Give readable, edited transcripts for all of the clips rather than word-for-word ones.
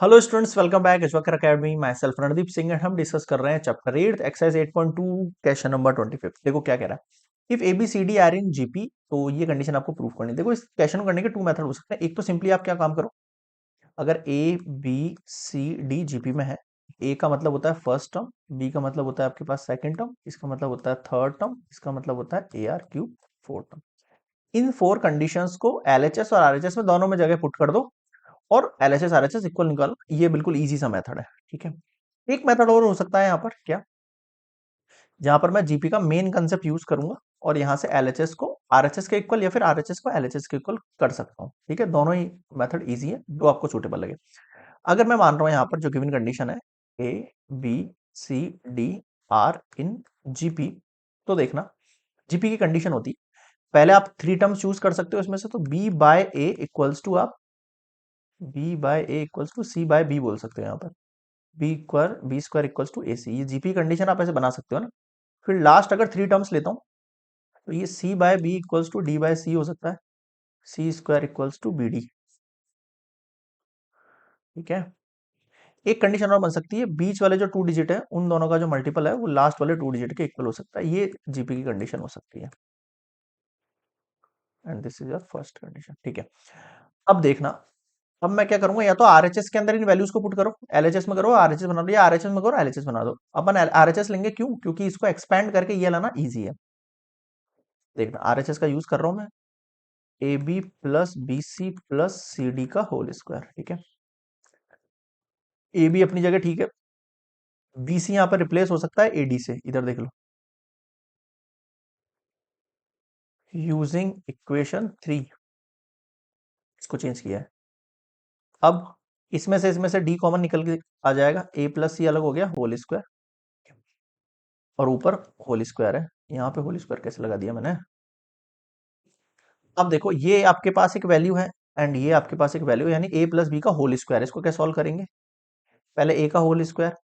Hello students, welcome back Yashwakar academy. Myself Randeep Singh and हम discuss कर रहे हैं चैप्टर 8 एक्सरसाइज 8.2 क्वेश्चन नंबर 25। देखो क्या कह रहा है। If A B C D are in GP, तो ये कंडीशन आपको प्रूफ करनी है। देखो इस क्वेश्चन को करने के टू मेथड हो सकते हैं। एक तो सिंपली आप क्या काम करो, अगर A B C D GP में है, ए का मतलब होता है फर्स्ट टर्म, बी का मतलब होता है आपके पास सेकंड टर्म, इसका मतलब होता है थर्ड टर्म, इसका मतलब होता है A R cube fourth term. In four conditions को एलएचएस और आरएचएस में दोनों में जगह पुट कर दो और एलएचएस आरएचएस इक्वल निकालो। ये बिल्कुल इजी सा मेथड है, ठीक है। एक मेथड और हो सकता है यहाँ पर क्या, जहां पर मैं जीपी का मेन कंसेप्ट यूज करूंगा और यहां से एलएचएस को आरएचएस के इक्वल या फिर आरएचएस को एलएचएस के इक्वल कर सकता हूँ, ठीक है। दोनों ही मेथड इजी है, जो आपको सूटेबल लगे। अगर मैं मान रहा हूं यहाँ पर जो गिवन कंडीशन है A B C D are in GP, तो देखना जीपी की कंडीशन होती है, पहले आप थ्री टर्म्स चूज कर सकते हो इसमें से, तो B by A equals to आप B by A equals to C by B बोल सकते हो यहाँ पर। B square equals to A C, ये जीपी कंडीशन आप ऐसे बना सकते हो ना। फिर लास्ट अगर थ्री टर्म्स लेता हूँ, तो ये C by B equals to D by C हो सकता है, C square equals to B D, ठीक है। एक कंडीशन और बन सकती है, बीच वाले जो टू डिजिट है उन दोनों का जो मल्टीपल है वो लास्ट वाले टू डिजिट के इक्वल हो सकता है, ये जीपी की कंडीशन हो सकती है। And this is your first condition, ठीक है। अब देखना, अब मैं क्या करूंगा, या तो आरएचएस के अंदर इन वैल्यूज को पुट करो, एलएचएस में करो आरएचएस बना दो, या आरएचएस में करो एलएचएस बना दो। अपन आरएचएस लेंगे, क्यों? क्योंकि इसको एक्सपैंड करके ये लाना इजी है। देखना आरएचएस का यूज कर रहा हूं मैं, A B plus B C plus C D का होल स्क्वायर, ठीक है। ए बी अपनी जगह ठीक है, बी सी यहां पर रिप्लेस हो सकता है एडी से, इधर देख लो, यूजिंग इक्वेशन 3 इसको चेंज किया है। अब इसमें से डी कॉमन निकल के आ जाएगा, ए प्लस सी अलग हो गया, होल स्क्वायर, और ऊपर होल स्क्वायर है, यहाँ पे होल स्क्वायर कैसे लगा दिया मैंने। अब देखो ये आपके पास एक वैल्यू है एंड ये आपके पास एक वैल्यू है, यानी ए प्लस बी का होल स्क्वायर। इसको क्या सॉल्व करेंगे, पहले ए का होल स्क्वायर,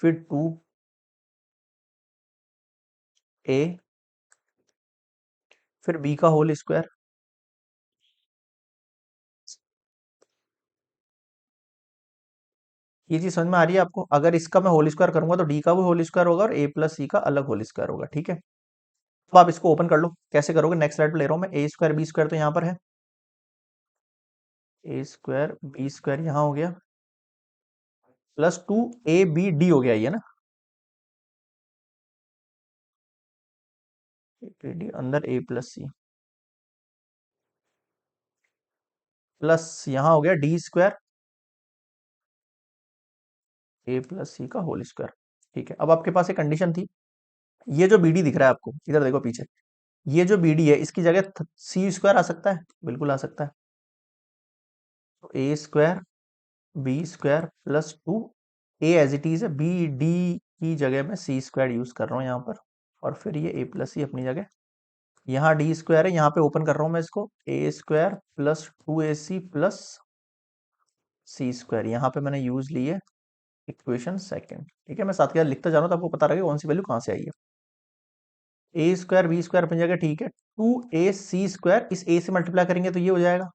फिर टू ए, फिर बी का होल स्क्वायर। ये चीज समझ में आ रही है आपको? अगर इसका मैं होल स्क्वायर करूंगा तो डी का भी होल स्क्वायर होगा और ए प्लस सी का अलग होल स्क्वायर होगा, ठीक है। तो आप इसको ओपन कर लो, कैसे करोगे, नेक्स्ट स्लाइड पे ले रहा हूं मैं। ए स्क्वायर बी स्क्वायर तो यहाँ पर है, ए स्क्वायर बी स्क्वायर यहाँ हो गया, plus two A B D हो गया ये ना, ए डी अंदर ए प्लस सी, प्लस यहाँ हो गया डी स्क्वायर ए प्लस सी का होल स्क्वायर, ठीक है। अब आपके पास एक कंडीशन थी, ये जो बीडी दिख रहा है आपको इधर देखो पीछे, ये जो बीडी है इसकी जगह सी स्क्वायर आ सकता है, बिल्कुल आ सकता है। तो A square B square plus two, A as it is है, बी डी की जगह में सी स्क्वायर यूज कर रहा हूँ यहाँ पर, और फिर ये ए प्लस सी अपनी जगह, यहाँ डी स्क्वायर है, यहाँ पे ओपन कर रहा हूँ मैं इसको, A square plus two A C plus C square, यहाँ पे मैंने यूज ली है इक्वेशन सेकंड, ठीक है। मैं साथ के साथ लिखता जा रहा हूँ तो आपको पता रहेगा कौन सी वैल्यू कहाँ से आई है। ए स्क्वायर बी स्क्वायर अपनी जगह ठीक है, टू ए सी स्क्वायर, इस ए से मल्टीप्लाई करेंगे तो ये हो जाएगा,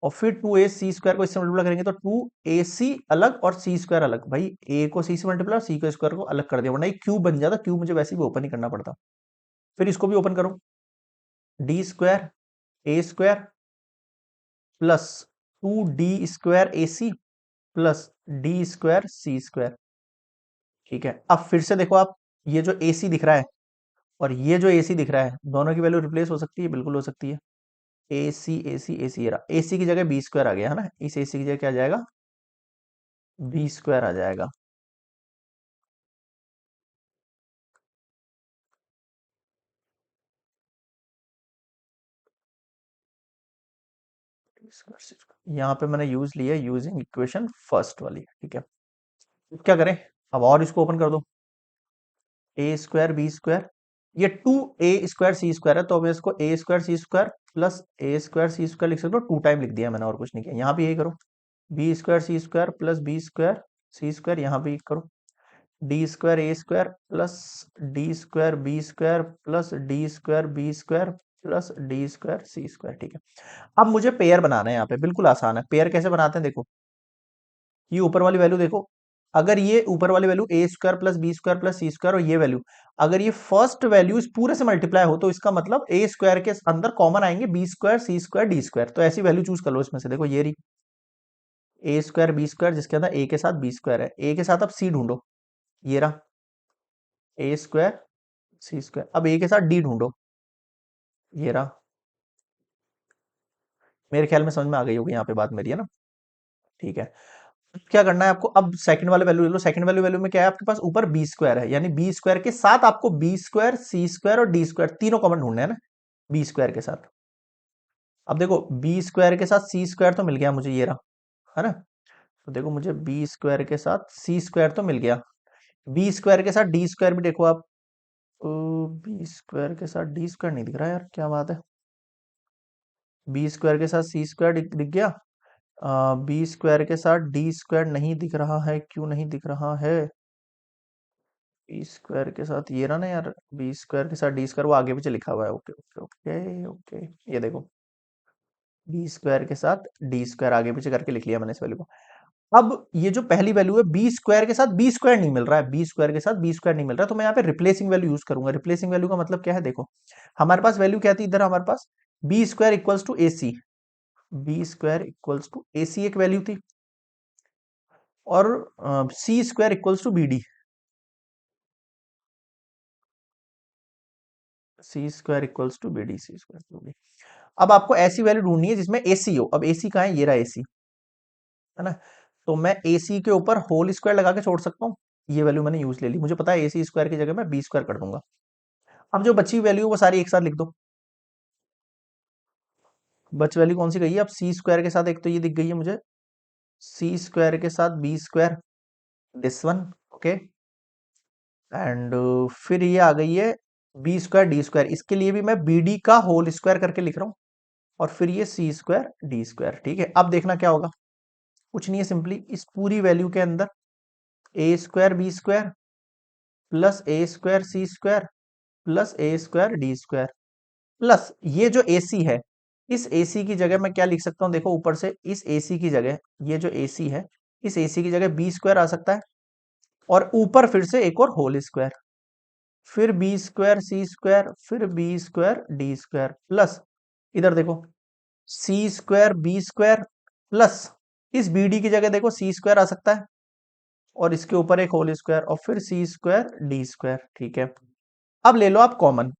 और फिर टू ए सी स्क्वायर को इससे मल्टीप्लाई करेंगे तो टू ए सी अलग और सी स्क्वायर अलग। भाई ए को सी से मल्टीप्लाई और सी को स्क्वायर को अलग कर दिया, वरना ये क्यूब बन जाता, क्यूब मुझे वैसे भी ओपन ही करना पड़ता। फिर इसको भी ओपन करो, D square A square plus two D square A C plus D square C square, ठीक है। अब फिर से देखो आप, ये जो ए सी दिख रहा है और ये जो ए सी दिख रहा है, दोनों की वैल्यू रिप्लेस हो सकती है, बिल्कुल हो सकती है। ए सी ए सी ए सी, ये रहा, ए सी की जगह बी स्क्वायर आ गया है ना, इस ए सी की जगह क्या आ जाएगा, बी स्क्वायर आ जाएगा। यहाँ पे मैंने यूज लिया यूजिंग इक्वेशन फर्स्ट वाली, ठीक है। अब क्या करें, अब और इसको ओपन कर दो, ए स्क्वायर बी स्क्वायर, ये two A square C square है, तो मैं इसको A square C square plus A square C square लिख सकता हूँ, टू टाइम लिख दिया मैंने और कुछ नहीं किया। यहाँ भी यही करो, B square C square plus B square C square, यहाँ भी करो, D square A square plus D square B square plus D square B square plus D square C square, ठीक है। अब मुझे पेयर बनाना है यहाँ पे, बिल्कुल आसान है। पेयर कैसे बनाते हैं देखो, ये ऊपर वाली वैल्यू देखो, अगर ये ऊपर वाली value A square plus B square plus C square और ये वैल्यू, अगर ये फर्स्ट वैल्यू इस पूरे से मल्टीप्लाई हो तो इसका मतलब ए स्क्वायर के अंदर कॉमन आएंगे B square C square D square. तो ऐसी वैल्यू चूज कर लो इसमें से। देखो ये रही ए स्क्वायर बी स्क्वायर, जिसके अंदर ए के साथ बी स्क्वायर है, ए के साथ अब सी ढूंढो, ये रहा ए स्क्वायर सी स्क्वायर। अब ए के साथ डी ढूंढो, ये रहा। मेरे ख्याल में समझ में आ गई होगी यहाँ पे बात मेरी, है ना? ठीक है। क्या करना है आपको, अब सेकंड वाले वैल्यू ले लो। सेकंड वाले वैल्यू में क्या है आपके पास, ऊपर बी स्क्वायर है, यानी बी स्क्वायर के साथ आपको बी स्क्वायर सी स्क्वायर और डी स्क्वायर तीनों कॉमन ढूंढने हैं ना, बी स्क्वायर के साथ। अब देखो बी स्क्वायर के साथ सी स्क्वायर तो मिल गया मुझे, ये रहा, है ना? तो देखो मुझे बी स्क्वायर के साथ सी स्क्वायर तो मिल गया, बी स्क्वायर के साथ डी स्क्वायर भी देखो आप। बी स्क्वायर के साथ डी स्क्वायर नहीं दिख रहा यार, क्या बात है। बी स्क्वायर के साथ सी स्क्वायर दिख गया, बी स्क्वायर के साथ डी स्क्वायर नहीं दिख रहा है, क्यों नहीं दिख रहा है? बी स्क्वायर के साथ ये रहा ना यार, बी स्क्वायर के साथ डी स्क्वायर वो आगे पीछे लिखा हुआ है। ओके ओके ओके ओके, ये देखो बी स्क्वायर के साथ डी स्क्वायर आगे पीछे करके लिख लिया मैंने इस वैल्यू को। अब ये जो पहली वैल्यू है बी स्क्वायर के साथ बी स्क्वायर नहीं मिल रहा है, बी स्क्वायर के साथ बी स्क्वायर नहीं मिल रहा है, तो मैं यहाँ पे रिप्लेसिंग वैल्यू यूज करूंगा। रिप्लेसिंग वैल्यू का मतलब क्या है, देखो हमारे पास वैल्यू क्या थी इधर, हमारे पास B square equals to A C, B square equals to A C एक वैल्यू थी, और C square equals to B D, C square equals to B D, C square to B. अब आपको ऐसी वैल्यू ढूंढनी है जिसमें ए सी हो। अब ए सी कहाँ है, ये रहा ए सी, है ना? तो मैं ए सी के ऊपर होल स्क्वायर लगा के छोड़ सकता हूँ, ये वैल्यू मैंने यूज ले ली। मुझे पता है ए सी स्क्वायर की जगह मैं बी स्क्वायर कर दूंगा। अब जो बची वैल्यू वो सारी एक साथ लिख दो। बच वैल्यू कौन सी गई है, अब सी स्क्वायर के साथ एक तो ये दिख गई है मुझे, सी स्क्वायर के साथ B square, this one, okay. And फिर ये आ गई है बी स्क्वायर डी स्क्वायर, इसके लिए भी मैं बी डी का होल स्क्वायर करके लिख रहा हूँ, और फिर ये सी स्क्वायर डी स्क्वायर। ठीक है, अब देखना क्या होगा, कुछ नहीं है, सिंपली इस पूरी वैल्यू के अंदर ए square B square plus A square C square plus A square D square, plus ये जो ए सी है, इस ए सी की जगह मैं क्या लिख सकता हूँ, देखो ऊपर से इस ए सी की जगह, ये जो ए सी है, इस ए सी की जगह बी स्क्वायर आ सकता है, और ऊपर फिर से एक और होल स्क्वायर, फिर बी स्क्वायर सी स्क्वायर फिर B square D square, plus इधर देखो C square B square, plus इस बी डी की जगह देखो सी स्क्वायर आ सकता है, और इसके ऊपर एक होल स्क्वायर, और फिर सी स्क्वायर डी स्क्वायर। ठीक है, अब ले लो आप कॉमन,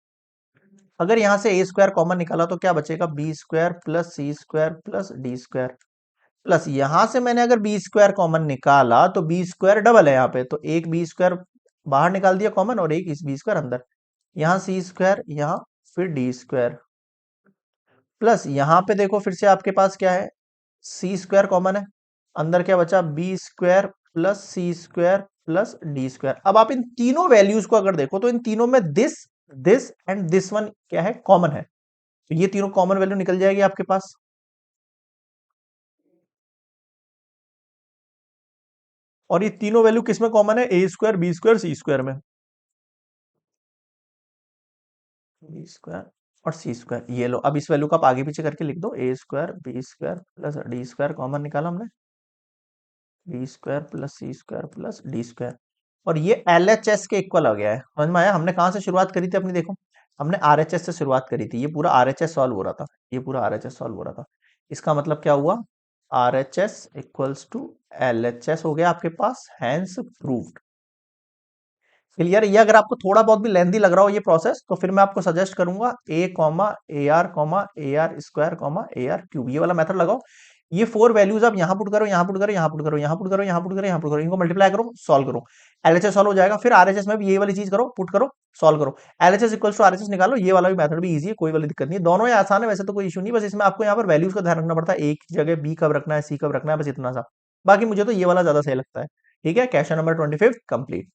अगर यहां से ए स्क्वायर कॉमन निकाला तो क्या बचेगा, B square plus C square plus D square, plus यहां से मैंने अगर बी स्क्वायर कॉमन निकाला तो बी स्क्वायर डबल है यहाँ पे, तो एक बी स्क्वायर बाहर निकाल दिया कॉमन, और एक इस बी स्क्वायर अंदर, यहाँ सी स्क्वायर, यहाँ फिर डी स्क्वायर, प्लस यहाँ पे देखो फिर से आपके पास क्या है, सी स्क्वायर कॉमन है, अंदर क्या बचा, B square plus C square plus D square. अब आप इन तीनों वैल्यूज को अगर देखो तो इन तीनों में this this and this one क्या है, कॉमन है, तो ये तीनों कॉमन वैल्यू निकल जाएगी आपके पास। और ये तीनों वैल्यू किसमें कॉमन है, ए square B square C square में, बी स्क्वायर और सी स्क्वायर। ये लो, अब इस वैल्यू को आप आगे पीछे करके लिख दो, A square B square plus D square common निकाला हमने, B square plus C square plus D square, और ये एल एच एस के इक्वल आ गया है। समझ में आया, हमने कहां से शुरुआत करी थी अपनी, देखो हमने आर एच एस से शुरुआत करी थी, ये पूरा आर एच एस सॉल्व हो रहा था, ये पूरा आर एच एस सॉल्व हो रहा था। इसका मतलब क्या हुआ, आर एच एस इक्वल्स टू एल एच एस हो गया आपके पास, हैंस प्रूव्ड। क्लियर? ये अगर आपको थोड़ा बहुत भी लेंदी लग रहा हो ये प्रोसेस, तो फिर मैं आपको सजेस्ट करूंगा comma A R square comma A R cube, ये वाला मेथड लगाओ। ये फोर वैल्यूज आप यहाँ पुट करो, यहाँ पुट करो, यहाँ पुट करो, यहाँ पुट करो, यहाँ पुट करो, यहाँ पुट करो, इनको मल्टीप्लाई करो, सॉल्व करो, एलएचएस सॉल्व हो जाएगा। फिर आरएचएस में भी ये वाली चीज करो, पुट करो, सॉल्व करो, एलएचएस इक्वल्स टू आरएचएस निकालो। ये वाला भी मेथड भी इजी है, कोई वाली दिक्कत नहीं है, दोनों ही आसान है वैसे तो, कोई इशू नहीं, बस इसमें आपको यहाँ पर वैल्यूज का ध्यान रखना पड़ता है, एक की जगह बी कब रखना है सी कब रखना है, बस इतना सा। बाकी मुझे तो ये वाला ज्यादा सही लगता है। ठीक है, क्वेश्चन नंबर 25 कंप्लीट।